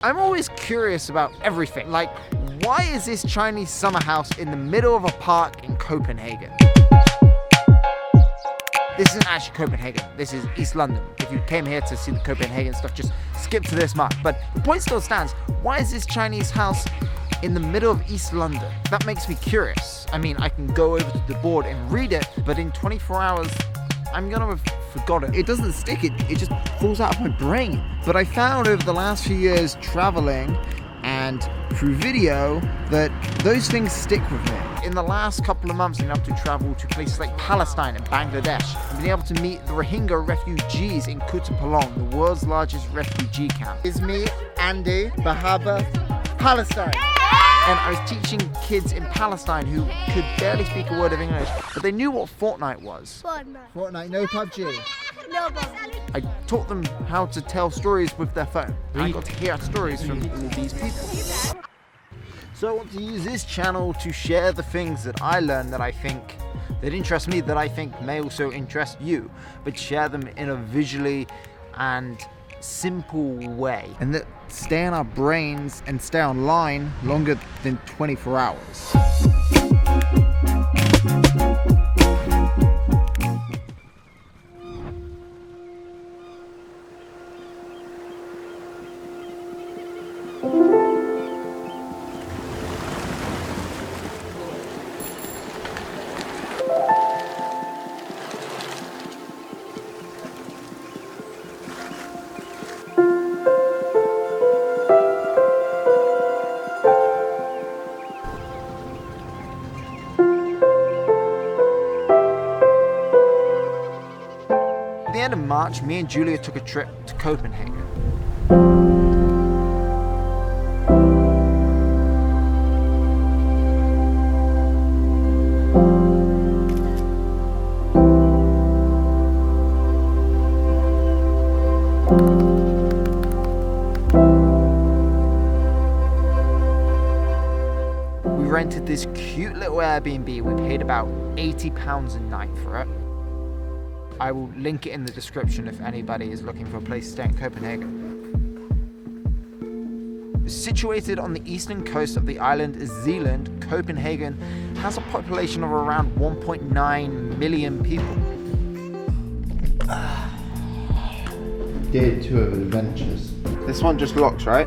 I'm always curious about everything, like why is this Chinese summer house in the middle of a park in Copenhagen? This isn't actually Copenhagen, this is East London. If you came here to see the Copenhagen stuff, just skip to this mark. But the point still stands, why is this Chinese house in the middle of East London? That makes me curious. I mean, I can go over to the board and read it, but in 24 hours, I'm gonna have forgotten. It doesn't stick, it just falls out of my brain. But I found over the last few years traveling and through video that those things stick with me. In the last couple of months, I've been able to travel to places like Palestine and Bangladesh. I've been able to meet the Rohingya refugees in Kutupalong, the world's largest refugee camp. It's me, Andy, Bahaba, Palestine. And I was teaching kids in Palestine who could barely speak a word of English, but they knew what Fortnite was. Fortnite, no PUBG. No PUBG. I taught them how to tell stories with their phone. I got to hear stories from all these people. So I want to use this channel to share the things that I learned that interest me, that I think may also interest you, but share them in a visually and simple way, and that stay in our brains and stay online longer than 24 hours. At the end of March, me and Julia took a trip to Copenhagen. We rented this cute little Airbnb. We paid about £80 a night for it. I will link it in the description if anybody is looking for a place to stay in Copenhagen. Situated on the eastern coast of the island Zealand, Copenhagen has a population of around 1.9 million people. Day 2 of adventures. This one just locks, right?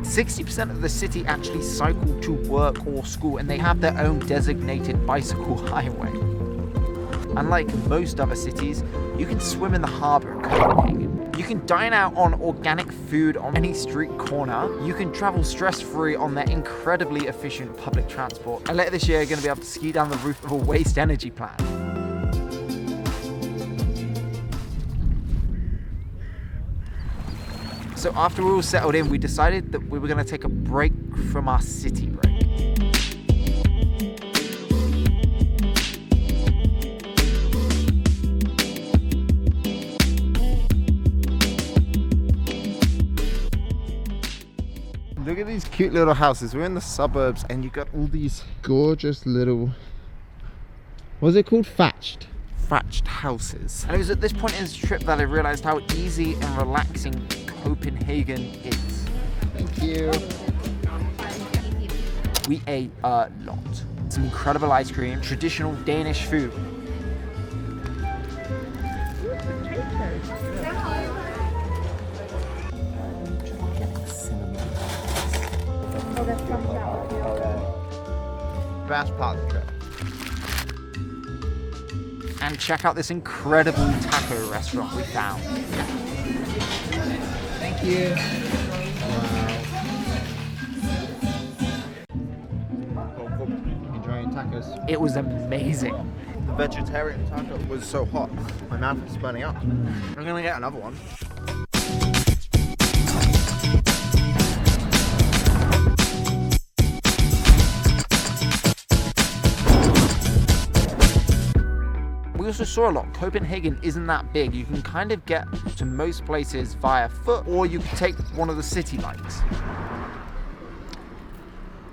60% of the city actually cycle to work or school, and they have their own designated bicycle highway. Unlike most other cities, you can swim in the harbour in Copenhagen. You can dine out on organic food on any street corner. You can travel stress-free on their incredibly efficient public transport. And later this year, you're going to be able to ski down the roof of a waste energy plant. So after we all settled in, we decided that we were going to take a break from our city break. Look at these cute little houses. We're in the suburbs and you got all these gorgeous little, what's it called? Thatched houses. And it was at this point in this trip that I realized how easy and relaxing Copenhagen is. Thank you. We ate a lot. Some incredible ice cream, traditional Danish food. Best part of the trip. And check out this incredible taco restaurant we found. Thank you. Wow. Enjoying tacos. It was amazing. The vegetarian taco was so hot, my mouth was burning up. I'm gonna get another one. We also saw a lot. Copenhagen isn't that big. You can kind of get to most places via foot, or you can take one of the city lights.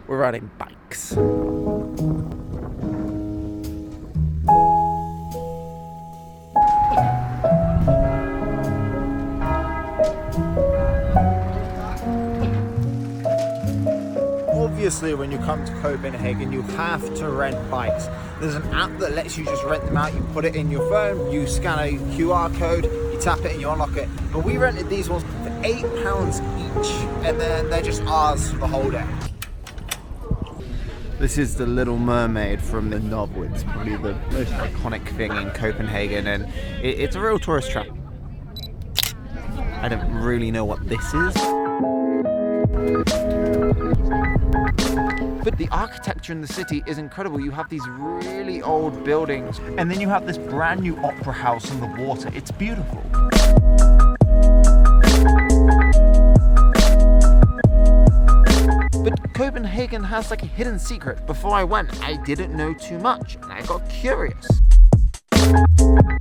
We're riding bikes. obviously when you come to Copenhagen, you have to rent bikes. There's an app that lets you just rent them out. You put it in your phone, you scan a QR code, you tap it and you unlock it. But we rented these ones for £8 each, and then they're just ours for the whole day. This is the Little Mermaid from the novel. It's probably the most iconic thing in Copenhagen, and it's a real tourist trap. I don't really know what this is. But the architecture in the city is incredible. You have these really old buildings, and then you have this brand new opera house on the water. It's beautiful. But Copenhagen has like a hidden secret. Before I went, I didn't know too much, and I got curious.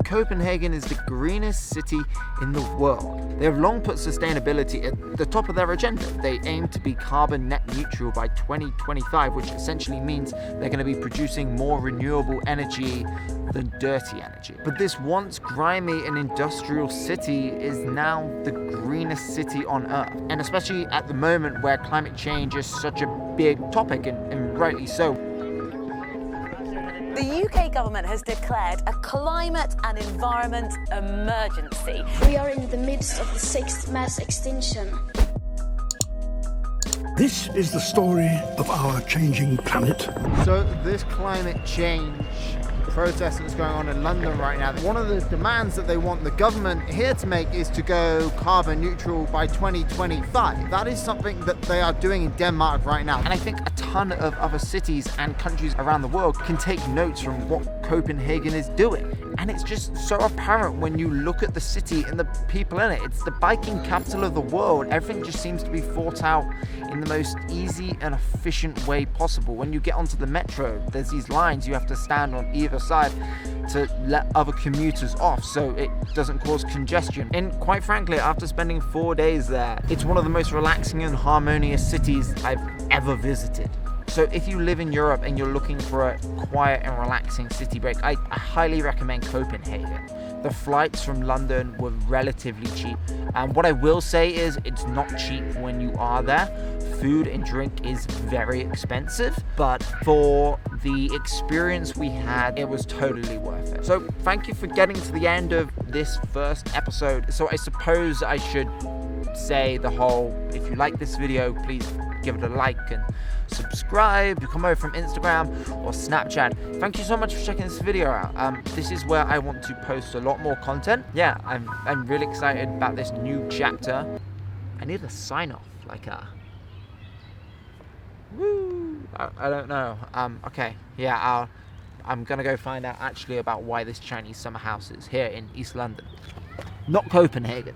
Copenhagen is the greenest city in the world. They have long put sustainability at the top of their agenda. They aim to be carbon net neutral by 2025, which essentially means they're going to be producing more renewable energy than dirty energy. But this once grimy and industrial city is now the greenest city on earth. And especially at the moment where climate change is such a big topic, and rightly so. The UK government has declared a climate and environment emergency. We are in the midst of the 6th mass extinction. This is the story of our changing planet. So this climate change protest that's going on in London right now, one of the demands that they want the government here to make is to go carbon neutral by 2025. That is something that they are doing in Denmark right now. And I think a ton of other cities and countries around the world can take notes from what Copenhagen is doing. And it's just so apparent when you look at the city and the people in it. It's the biking capital of the world. Everything just seems to be thought out in the most easy and efficient way possible. When you get onto the metro, there's these lines you have to stand on either side to let other commuters off so it doesn't cause congestion. And quite frankly, after spending 4 days there, it's one of the most relaxing and harmonious cities I've ever visited. So if you live in Europe and you're looking for a quiet and relaxing city break, I highly recommend Copenhagen. The flights from London were relatively cheap. And what I will say is it's not cheap when you are there. Food and drink is very expensive, but for the experience we had, it was totally worth it. So thank you for getting to the end of this first episode. So I suppose I should say the whole, if you like this video, please give it a like and subscribe. You come over from Instagram or Snapchat. Thank you so much for checking this video out. This is where I want to post a lot more content. Yeah, I'm really excited about this new chapter. I need a sign off, like a woo. I don't know. Okay, yeah, I'm gonna go find out actually about why this Chinese summer house is here in East London, not Copenhagen.